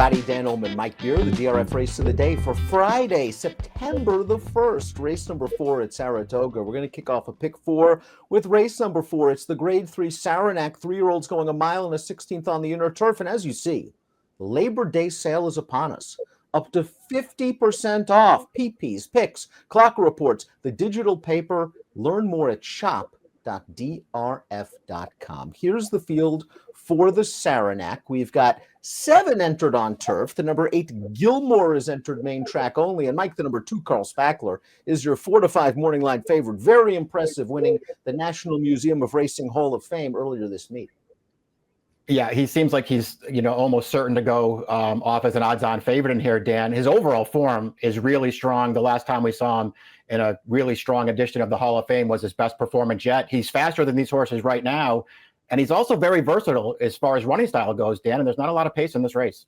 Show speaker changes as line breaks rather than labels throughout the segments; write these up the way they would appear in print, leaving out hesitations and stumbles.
everybody. Dan Illman, Mike Beer, the DRF race of the day for Friday, September the 1st. Race number 4 at Saratoga. We're going to kick off a pick 4 with race number 4. It's the grade 3 Saranac, 3-year-olds going a mile and a 16th on the inner turf. And as you see, the Labor Day sale is upon us. Up to 50% off. PPs, picks, clock reports, the digital paper. Learn more at shop.drf.com. Here's the field for the Saranac. We've got 7 entered on turf. The number 8, Gilmore, is entered main track only. And Mike, the number 2, Carl Spackler, is your 4-5 morning line favorite. Very impressive, winning the National Museum of Racing Hall of Fame earlier this meet.
Yeah, he seems like he's, almost certain to go off as an odds-on favorite in here, Dan. His overall form is really strong. The last time we saw him in a really strong edition of the Hall of Fame was his best performance yet. He's faster than these horses right now, and he's also very versatile as far as running style goes, Dan, and there's not a lot of pace in this race.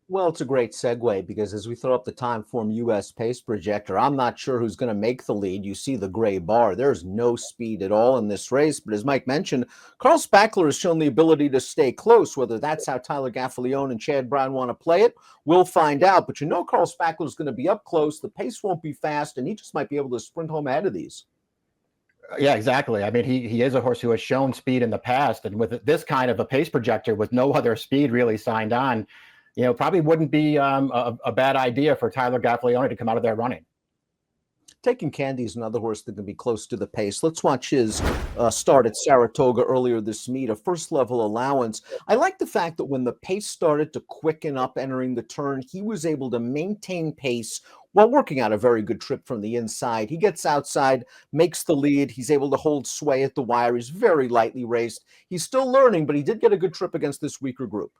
Well, it's a great segue because as we throw up the Timeform US pace projector, I'm not sure who's going to make the lead. You see the gray bar. There's no speed at all in this race. But as Mike mentioned, Carl Spackler has shown the ability to stay close. Whether that's how Tyler Gaffalione and Chad Brown want to play it, we'll find out. But Carl Spackler is going to be up close. The pace won't be fast, and he just might be able to sprint home ahead of these.
Yeah, exactly. I mean, he is a horse who has shown speed in the past. And with this kind of a pace projector with no other speed really signed on, probably wouldn't be a bad idea for Tyler Gaffalione to come out of there running.
Taking Candy is another horse that can be close to the pace. Let's watch his start at Saratoga earlier this meet, a first-level allowance. I like the fact that when the pace started to quicken up entering the turn, he was able to maintain pace while working out a very good trip from the inside. He gets outside, makes the lead. He's able to hold sway at the wire. He's very lightly raced. He's still learning, but he did get a good trip against this weaker group.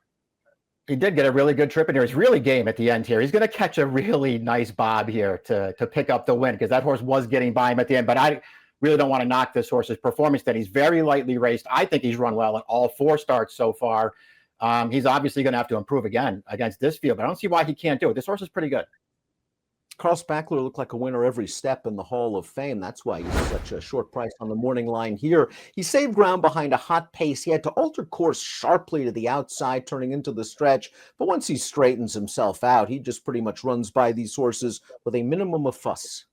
He did get a really good trip in here. He's really game at the end here. He's going to catch a really nice bob here to pick up the win because that horse was getting by him at the end. But I really don't want to knock this horse's performance that he's very lightly raced. I think he's run well in all 4 starts so far. He's obviously going to have to improve again against this field, but I don't see why he can't do it. This horse is pretty good.
Carl Spackler looked like a winner every step in the Hall of Fame. That's why he's such a short price on the morning line here. He saved ground behind a hot pace. He had to alter course sharply to the outside, turning into the stretch. But once he straightens himself out, he just pretty much runs by these horses with a minimum of fuss.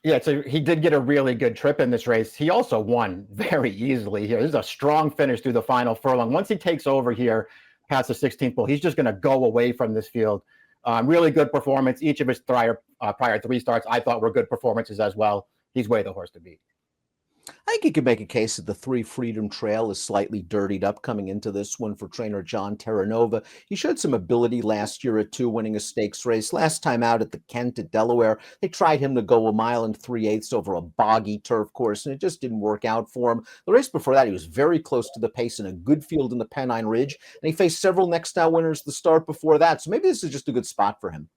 Yeah, so he did get a really good trip in this race. He also won very easily here. This is a strong finish through the final furlong. Once he takes over here past the 16th pole, he's just going to go away from this field. Really good performance. Each of his prior 3 starts, I thought, were good performances as well. He's way the horse to beat.
I think you could make a case that the 3 Freedom Trail is slightly dirtied up coming into this one for trainer John Terranova. He showed some ability last year at 2, winning a stakes race. Last time out at the Kent at Delaware, they tried him to go a mile and 3/8 over a boggy turf course, and it just didn't work out for him. The race before that, he was very close to the pace in a good field in the Pennine Ridge, and he faced several next-out winners the start before that. So maybe this is just a good spot for him.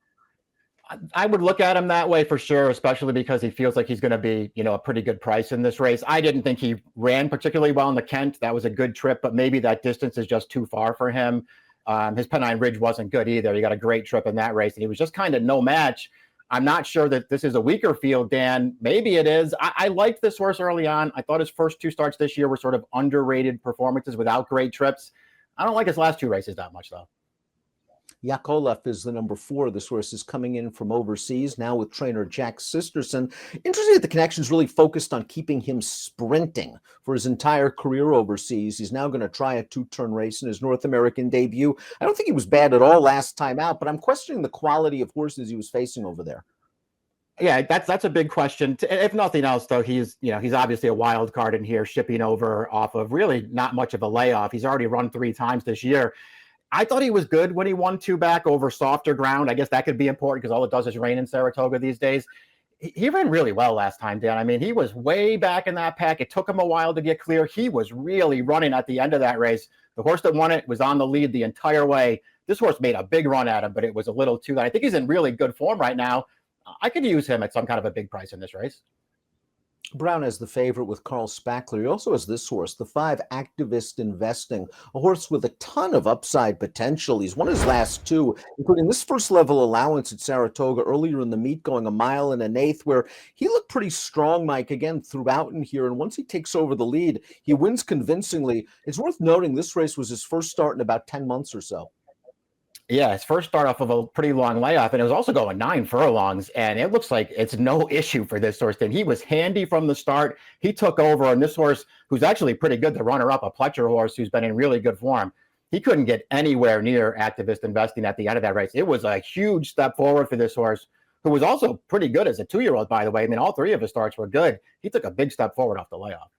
I would look at him that way for sure, especially because he feels like he's going to be, a pretty good price in this race. I didn't think he ran particularly well in the Kent. That was a good trip, but maybe that distance is just too far for him. His Pennine Ridge wasn't good either. He got a great trip in that race, and he was just kind of no match. I'm not sure that this is a weaker field, Dan. Maybe it is. I liked this horse early on. I thought his first 2 starts this year were sort of underrated performances without great trips. I don't like his last 2 races that much, though.
Yakovlev is the number 4. This horse is coming in from overseas now with trainer Jack Sisterson. Interesting that the connection's really focused on keeping him sprinting for his entire career overseas. He's now going to try a 2-turn race in his North American debut. I don't think he was bad at all last time out, but I'm questioning the quality of horses he was facing over there.
Yeah, that's a big question. If nothing else, though, he's obviously a wild card in here, shipping over off of really not much of a layoff. He's already run 3 times this year. I thought he was good when he won 2 back over softer ground. I guess that could be important because all it does is rain in Saratoga these days. He ran really well last time, Dan. I mean, he was way back in that pack. It took him a while to get clear. He was really running at the end of that race. The horse that won it was on the lead the entire way. This horse made a big run at him, but it was a little too late. I think he's in really good form right now. I could use him at some kind of a big price in this race.
Brown has the favorite with Carl Spackler. He also has this horse, the 5 Activist Investing, a horse with a ton of upside potential. He's won his last 2, including this first-level allowance at Saratoga earlier in the meet, going a mile and 1/8, where he looked pretty strong, Mike, again, throughout in here. And once he takes over the lead, he wins convincingly. It's worth noting this race was his first start in about 10 months or so.
Yeah, his first start off of a pretty long layoff, and it was also going 9 furlongs, and it looks like it's no issue for this horse. And he was handy from the start. He took over, and this horse, who's actually pretty good, the runner-up, a Pletcher horse who's been in really good form, he couldn't get anywhere near activist investing at the end of that race. It was a huge step forward for this horse, who was also pretty good as a 2-year-old, by the way. I mean, all 3 of his starts were good. He took a big step forward off the layoff.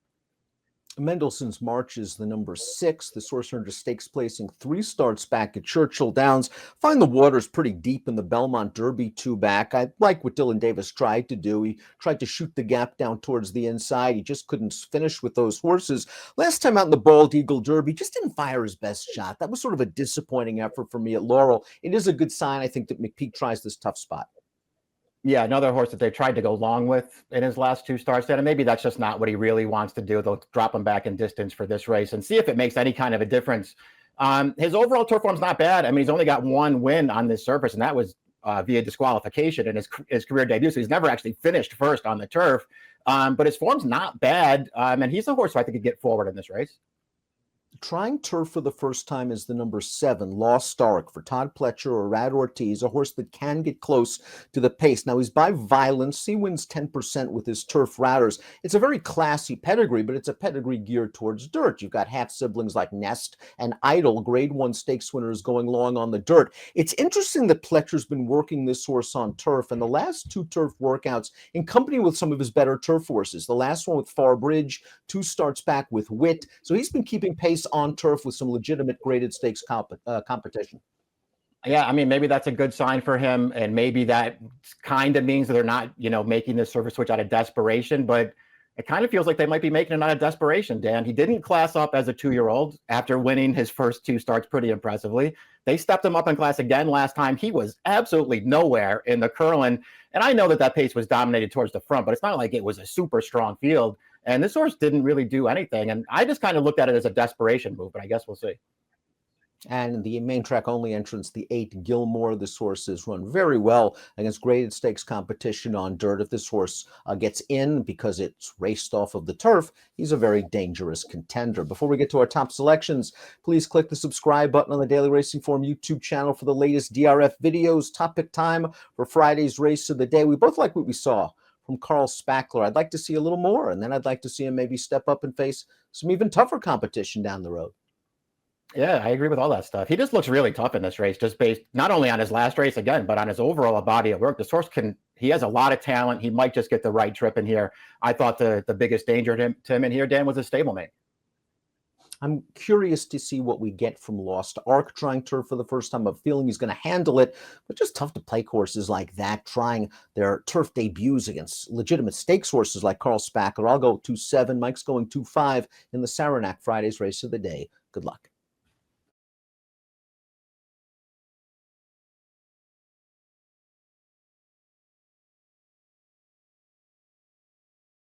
Mendelssohn's March is the number 6. The source earned a stakes placing 3 starts back at Churchill Downs. Find the waters pretty deep in the Belmont Derby 2 back. I like what Dylan Davis tried to do. He tried to shoot the gap down towards the inside. He just couldn't finish with those horses. Last time out in the Bald Eagle Derby, just didn't fire his best shot. That was sort of a disappointing effort for me at Laurel. It is a good sign, I think, that McPeak tries this tough spot.
Yeah, another horse that they tried to go long with in his last 2 starts. And maybe that's just not what he really wants to do. They'll drop him back in distance for this race and see if it makes any kind of a difference. His overall turf form's not bad. I mean, he's only got 1 win on this surface, and that was via disqualification in his career debut. So he's never actually finished first on the turf. But his form's not bad. And he's a horse who I think could get forward in this race.
Trying turf for the first time is the number 7, Lost Stark, for Todd Pletcher or Rad Ortiz, a horse that can get close to the pace. Now, he's by Violence. He wins 10% with his turf routers. It's a very classy pedigree, but it's a pedigree geared towards dirt. You've got half siblings like Nest and Idol, Grade 1 stakes winners going long on the dirt. It's interesting that Pletcher's been working this horse on turf, and the last 2 turf workouts in company with some of his better turf horses. The last one with Far Bridge, 2 starts back with Wit. So he's been keeping pace on turf with some legitimate graded stakes competition.
Yeah, I mean, maybe that's a good sign for him, and maybe that kind of means that they're not, making this surface switch out of desperation, but it kind of feels like they might be making it out of desperation, Dan. He didn't class up as a 2-year-old after winning his first 2 starts pretty impressively. They stepped him up in class again last time. He was absolutely nowhere in the Curlin, and I know that pace was dominated towards the front, but it's not like it was a super strong field. And this horse didn't really do anything. And I just kind of looked at it as a desperation move, but I guess we'll see.
And the main track only entrance, the 8, Gilmore. This horse has run very well against graded stakes competition on dirt. If this horse gets in because it's raced off of the turf, he's a very dangerous contender. Before we get to our top selections, please click the subscribe button on the Daily Racing Form YouTube channel for the latest DRF videos. Top pick time for Friday's race of the day. We both like what we saw from Carl Spackler. I'd like to see a little more, and then I'd like to see him maybe step up and face some even tougher competition down the road.
Yeah, I agree with all that stuff. He just looks really tough in this race, just based not only on his last race again, but on his overall body of work. This horse he has a lot of talent. He might just get the right trip in here. I thought the biggest danger to him in here, Dan, was his stablemate.
I'm curious to see what we get from Lost Ark trying turf for the first time. I'm feeling he's going to handle it, but just tough to play horses like that, trying their turf debuts against legitimate stakes horses like Carl Spackler. I'll go 2-7. Mike's going 2-5 in the Saranac Friday's race of the day. Good luck.